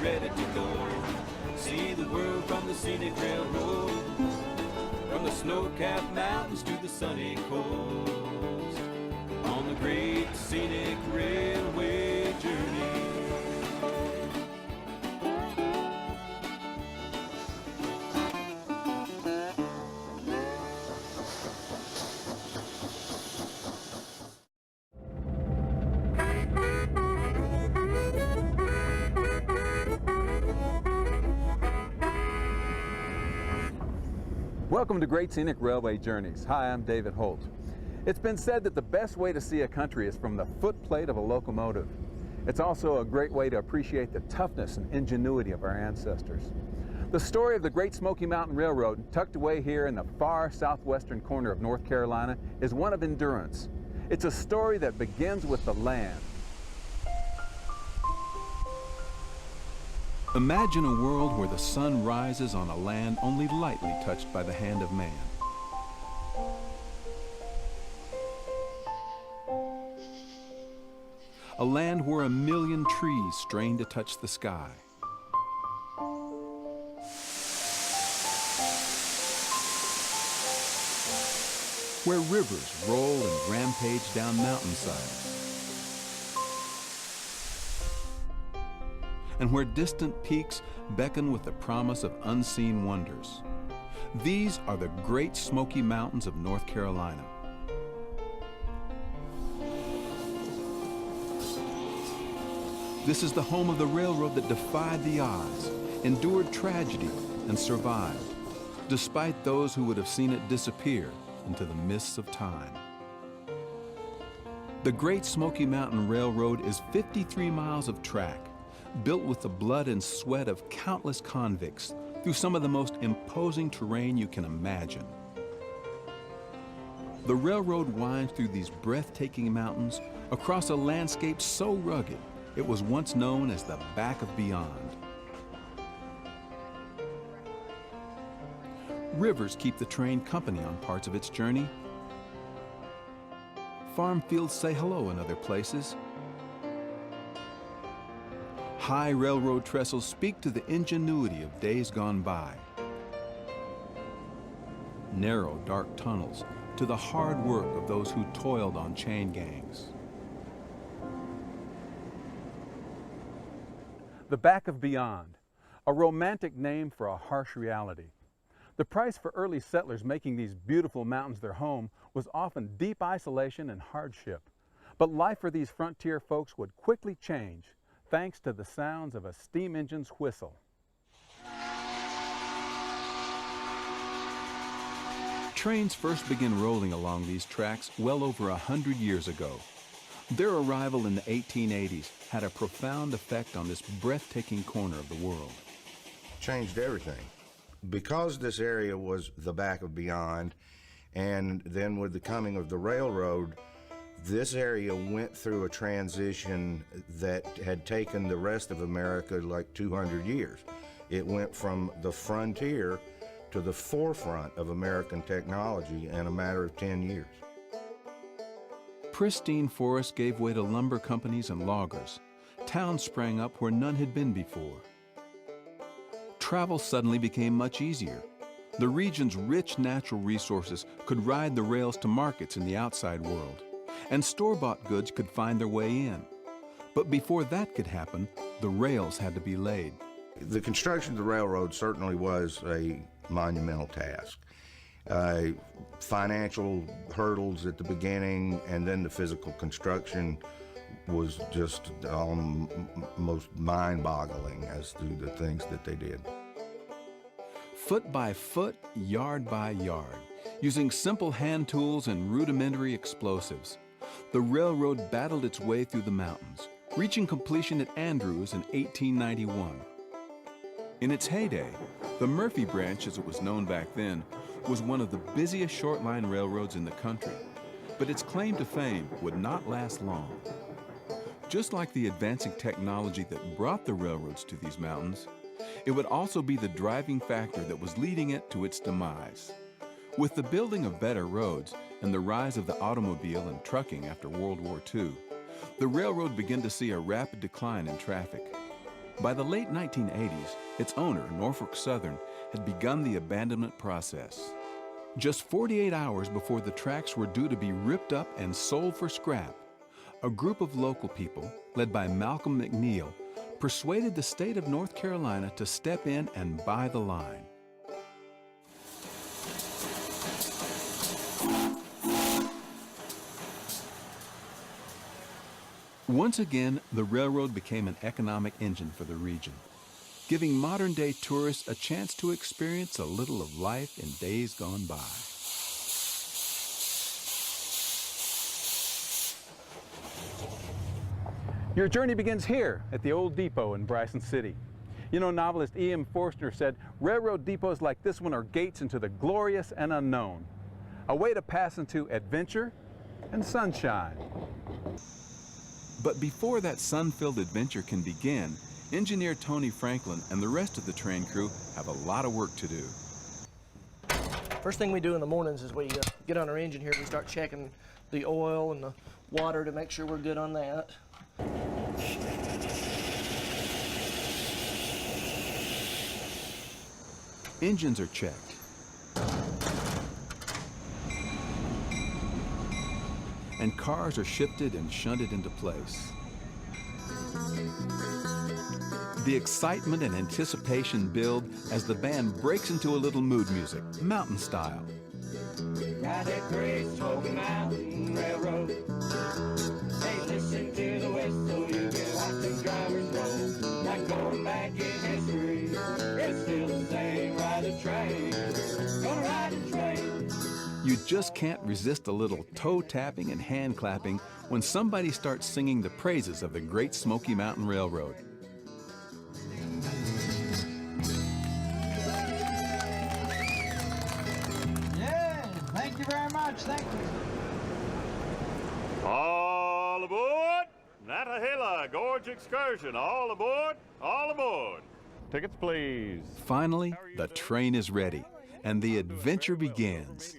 ready to go. See the world from the scenic railroad, from the snow-capped mountains to the sunny coast, on the great scenic railway journey. Welcome to Great Scenic Railway Journeys. Hi, I'm David Holt. It's been said that the best way to see a country is from the footplate of a locomotive. It's also a great way to appreciate the toughness and ingenuity of our ancestors. The story of the Great Smoky Mountain Railroad, tucked away here in the far southwestern corner of North Carolina, is one of endurance. It's a story that begins with the land. Imagine a world where the sun rises on a land only lightly touched by the hand of man. A land where a million trees strain to touch the sky. Where rivers roll and rampage down mountainsides. And where distant peaks beckon with the promise of unseen wonders. These are the Great Smoky Mountains of North Carolina. This is the home of the railroad that defied the odds, endured tragedy, and survived, despite those who would have seen it disappear into the mists of time. The Great Smoky Mountain Railroad is 53 miles of track, built with the blood and sweat of countless convicts through some of the most imposing terrain you can imagine. The railroad winds through these breathtaking mountains across a landscape so rugged it was once known as the Back of Beyond. Rivers keep the train company on parts of its journey. Farm fields say hello in other places. High railroad trestles speak to the ingenuity of days gone by. Narrow, dark tunnels to the hard work of those who toiled on chain gangs. The Back of Beyond, a romantic name for a harsh reality. The price for early settlers making these beautiful mountains their home was often deep isolation and hardship. But life for these frontier folks would quickly change, thanks to the sounds of a steam engine's whistle. Trains first began rolling along these tracks well over 100 years ago. Their arrival in the 1880s had a profound effect on this breathtaking corner of the world. Changed everything. Because this area was the Back of Beyond, and then with the coming of the railroad, this area went through a transition that had taken the rest of America like 200 years. It went from the frontier to the forefront of American technology in a matter of 10 years. Pristine forests gave way to lumber companies and loggers. Towns sprang up where none had been before. Travel suddenly became much easier. The region's rich natural resources could ride the rails to markets in the outside world, and store-bought goods could find their way in. But before that could happen, the rails had to be laid. The construction of the railroad certainly was a monumental task. Financial hurdles at the beginning, and then the physical construction was just almost mind-boggling as to the things that they did. Foot by foot, yard by yard, using simple hand tools and rudimentary explosives, the railroad battled its way through the mountains, reaching completion at Andrews in 1891. In its heyday, the Murphy Branch, as it was known back then, was one of the busiest short-line railroads in the country, but its claim to fame would not last long. Just like the advancing technology that brought the railroads to these mountains, it would also be the driving factor that was leading it to its demise. With the building of better roads and the rise of the automobile and trucking after World War II, the railroad began to see a rapid decline in traffic. By the late 1980s, its owner, Norfolk Southern, had begun the abandonment process. Just 48 hours before the tracks were due to be ripped up and sold for scrap, a group of local people, led by Malcolm McNeil, persuaded the state of North Carolina to step in and buy the line. Once again, the railroad became an economic engine for the region, giving modern-day tourists a chance to experience a little of life in days gone by. Your journey begins here at the old depot in Bryson City. You know, novelist E.M. Forster said, railroad depots like this one are gates into the glorious and unknown, a way to pass into adventure and sunshine. But before that sun-filled adventure can begin, engineer Tony Franklin and the rest of the train crew have a lot of work to do. First thing we do in the mornings is we get on our engine here, we start checking the oil and the water to make sure we're good on that. Engines are checked. And cars are shifted and shunted into place. The excitement and anticipation build as the band breaks into a little mood music, mountain style. Ride that great Smoky Mountain Railroad. Hey, listen to the whistle, you can watch them drivers roll. Like going back in history, it's still the same. Ride the train, gonna ride the train. You just can't resist a little toe tapping and hand clapping when somebody starts singing the praises of the Great Smoky Mountain Railroad. Yeah, thank you very much, thank you. All aboard! Nantahala Gorge Excursion. All aboard! All aboard! Tickets, please. Finally, the train is ready, and the adventure begins.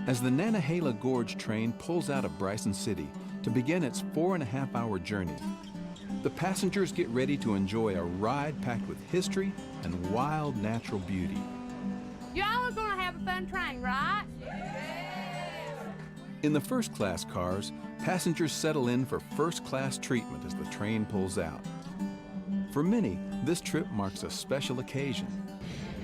As the Nantahala Gorge train pulls out of Bryson City to begin its 4.5-hour journey, the passengers get ready to enjoy a ride packed with history and wild natural beauty. Y'all are gonna have a fun train, right? In the first-class cars, passengers settle in for first-class treatment as the train pulls out. For many, this trip marks a special occasion.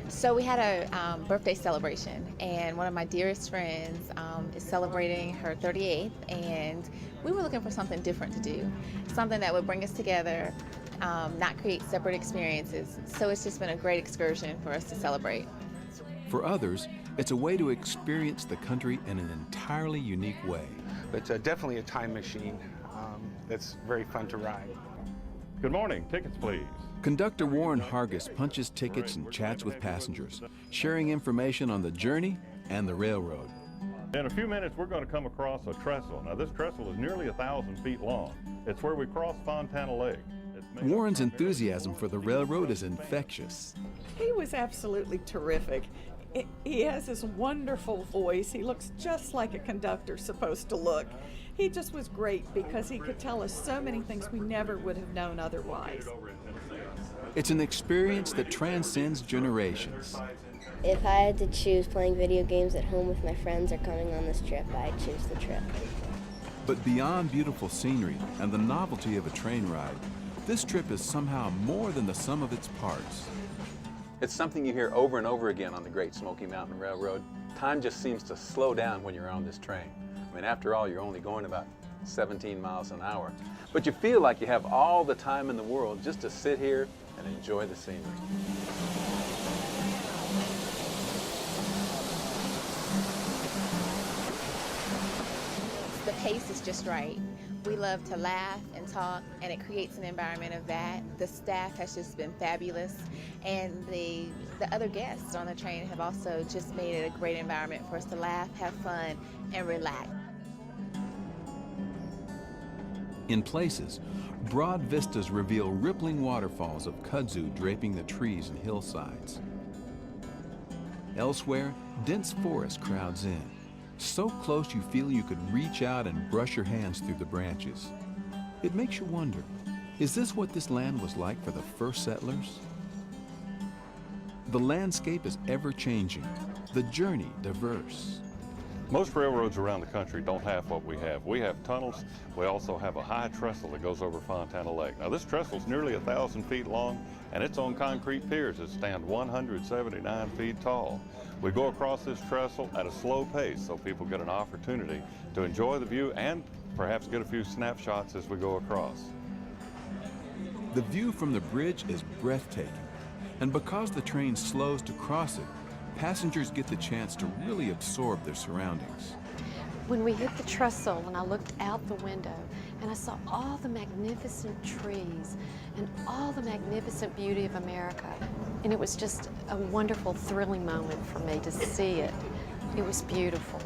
So we had a birthday celebration, and one of my dearest friends is celebrating her 38th, and we were looking for something different to do, something that would bring us together, not create separate experiences. So it's just been a great excursion for us to celebrate. For others, it's a way to experience the country in an entirely unique way. It's definitely a time machine that's very fun to ride. Good morning. Tickets, please. Conductor Warren Hargis punches tickets and chats with passengers, sharing information on the journey and the railroad. In a few minutes, we're going to come across a trestle. Now, this trestle is nearly 1,000 feet long. It's where we cross Fontana Lake. Warren's enthusiasm for the railroad is infectious. He was absolutely terrific. He has this wonderful voice. He looks just like a conductor's supposed to look. He just was great because he could tell us so many things we never would have known otherwise. It's an experience that transcends generations. If I had to choose playing video games at home with my friends or coming on this trip, I'd choose the trip. But beyond beautiful scenery and the novelty of a train ride, this trip is somehow more than the sum of its parts. It's something you hear over and over again on the Great Smoky Mountain Railroad. Time just seems to slow down when you're on this train. I mean, after all, you're only going about 17 miles an hour. But you feel like you have all the time in the world just to sit here and enjoy the scenery. The pace is just right. We love to laugh and talk, and it creates an environment of that. The staff has just been fabulous, and the other guests on the train have also just made it a great environment for us to laugh, have fun, and relax. In places, broad vistas reveal rippling waterfalls of kudzu draping the trees and hillsides. Elsewhere, dense forest crowds in, So close you feel you could reach out and brush your hands through the branches. It makes you wonder, is this what this land was like for the first settlers? The landscape is ever-changing, the journey diverse. Most railroads around the country don't have what we have. We have tunnels. We also have a high trestle that goes over Fontana Lake. Now this trestle is nearly 1,000 feet long, and it's on concrete piers that stand 179 feet tall. We go across this trestle at a slow pace so people get an opportunity to enjoy the view and perhaps get a few snapshots as we go across. The view from the bridge is breathtaking, and because the train slows to cross it, passengers get the chance to really absorb their surroundings. When we hit the trestle and I looked out the window and I saw all the magnificent trees and all the magnificent beauty of America, and it was just a wonderful, thrilling moment for me to see it. It was beautiful.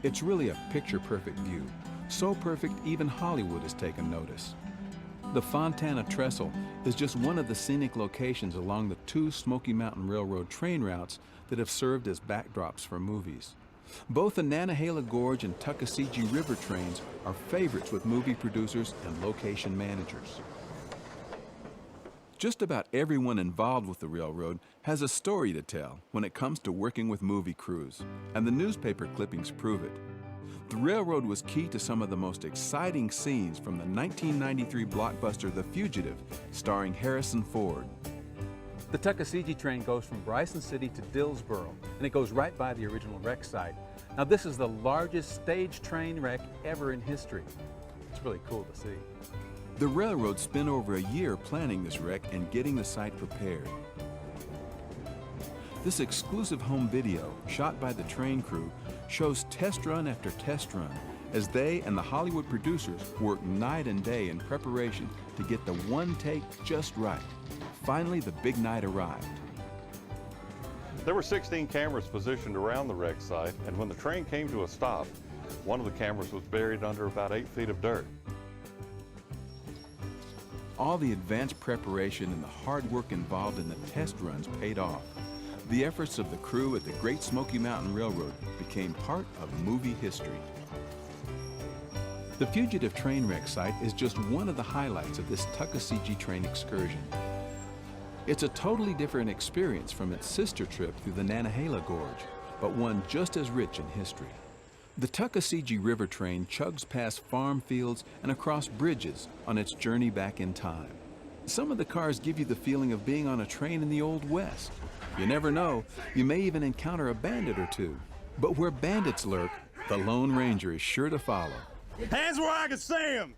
It's really a picture-perfect view, so perfect even Hollywood has taken notice. The Fontana Trestle is just one of the scenic locations along the two Smoky Mountain Railroad train routes that have served as backdrops for movies. Both the Nantahala Gorge and Tuckasegee River trains are favorites with movie producers and location managers. Just about everyone involved with the railroad has a story to tell when it comes to working with movie crews, and the newspaper clippings prove it. The railroad was key to some of the most exciting scenes from the 1993 blockbuster The Fugitive, starring Harrison Ford. The Tuckasegee train goes from Bryson City to Dillsboro, and it goes right by the original wreck site. Now this is the largest stage train wreck ever in history. It's really cool to see. The railroad spent over a year planning this wreck and getting the site prepared. This exclusive home video, shot by the train crew, shows test run after test run as they and the Hollywood producers worked night and day in preparation to get the one take just right. Finally, the big night arrived. There were 16 cameras positioned around the wreck site, and when the train came to a stop, one of the cameras was buried under about 8 feet of dirt. All the advanced preparation and the hard work involved in the test runs paid off. The efforts of the crew at the Great Smoky Mountain Railroad became part of movie history. The Fugitive train wreck site is just one of the highlights of this Tuckasegee train excursion. It's a totally different experience from its sister trip through the Nantahala Gorge, but one just as rich in history. The Tuckasegee River train chugs past farm fields and across bridges on its journey back in time. Some of the cars give you the feeling of being on a train in the Old West. You never know, you may even encounter a bandit or two. But where bandits lurk, the Lone Ranger is sure to follow. Hands where I can see them.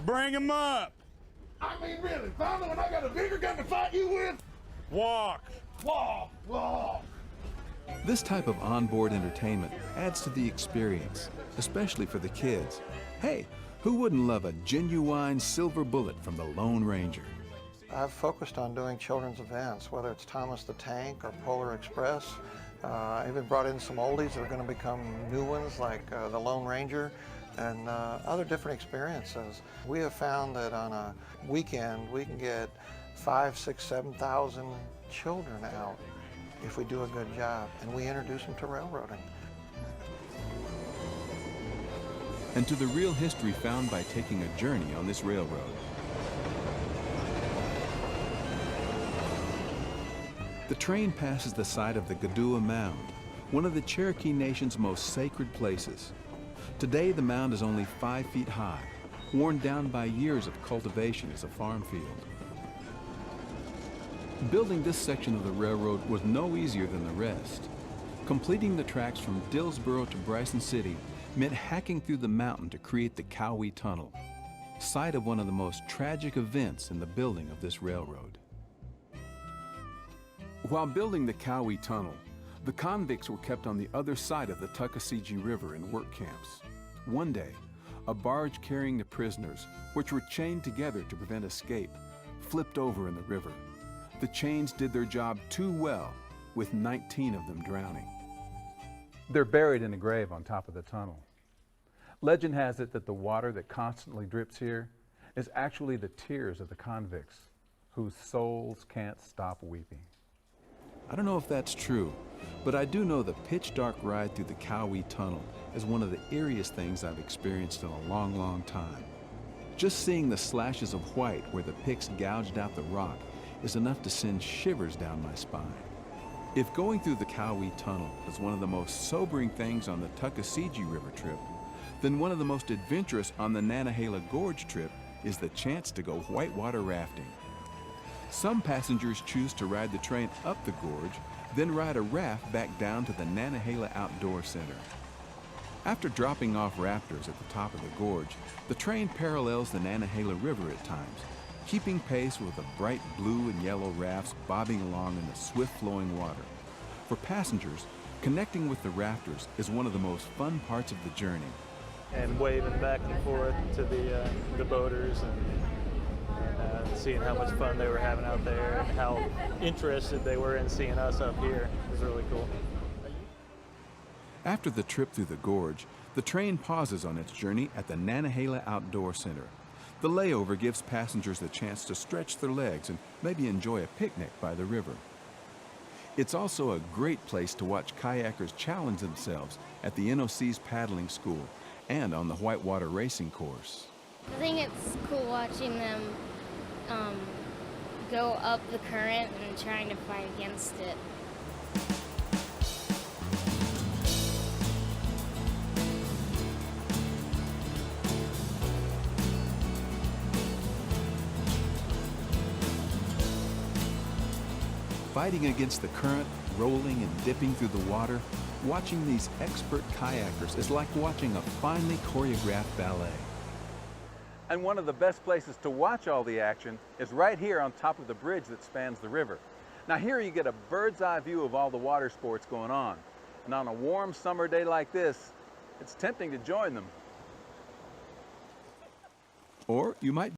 Bring them up. I mean, really, finally, when I got a bigger gun to fight you with? Walk. Walk, walk. This type of onboard entertainment adds to the experience, especially for the kids. Hey, who wouldn't love a genuine silver bullet from the Lone Ranger? I've focused on doing children's events, whether it's Thomas the Tank or Polar Express. I even brought in some oldies that are going to become new ones, like the Lone Ranger and other different experiences. We have found that on a weekend we can get 5,000, 6,000, 7,000 children out if we do a good job, and we introduce them to railroading. And to the real history found by taking a journey on this railroad. The train passes the site of the Gadua Mound, one of the Cherokee Nation's most sacred places. Today, the mound is only 5 feet high, worn down by years of cultivation as a farm field. Building this section of the railroad was no easier than the rest. Completing the tracks from Dillsboro to Bryson City meant hacking through the mountain to create the Cowee Tunnel, site of one of the most tragic events in the building of this railroad. While building the Cowee Tunnel, the convicts were kept on the other side of the Tuckasegee River in work camps. One day, a barge carrying the prisoners, which were chained together to prevent escape, flipped over in the river. The chains did their job too well, with 19 of them drowning. They're buried in a grave on top of the tunnel. Legend has it that the water that constantly drips here is actually the tears of the convicts, whose souls can't stop weeping. I don't know if that's true, but I do know the pitch-dark ride through the Cowee Tunnel is one of the eeriest things I've experienced in a long, long time. Just seeing the slashes of white where the picks gouged out the rock is enough to send shivers down my spine. If going through the Cowee Tunnel is one of the most sobering things on the Tuckasegee River trip, then one of the most adventurous on the Nantahala Gorge trip is the chance to go whitewater rafting. Some passengers choose to ride the train up the gorge, then ride a raft back down to the Nantahala Outdoor Center. After dropping off rafters at the top of the gorge, the train parallels the Nantahala River at times, keeping pace with the bright blue and yellow rafts bobbing along in the swift-flowing water. For passengers, connecting with the rafters is one of the most fun parts of the journey. And waving back and forth to the boaters and seeing how much fun they were having out there and how interested they were in seeing us up here. It was really cool. After the trip through the gorge, the train pauses on its journey at the Nantahala Outdoor Center. The layover gives passengers the chance to stretch their legs and maybe enjoy a picnic by the river. It's also a great place to watch kayakers challenge themselves at the NOC's paddling school and on the whitewater racing course. I think it's cool watching them go up the current and trying to fight against it. Fighting against the current, rolling and dipping through the water, watching these expert kayakers is like watching a finely choreographed ballet. And one of the best places to watch all the action is right here on top of the bridge that spans the river. Now here you get a bird's eye view of all the water sports going on. And on a warm summer day like this, it's tempting to join them. Or you might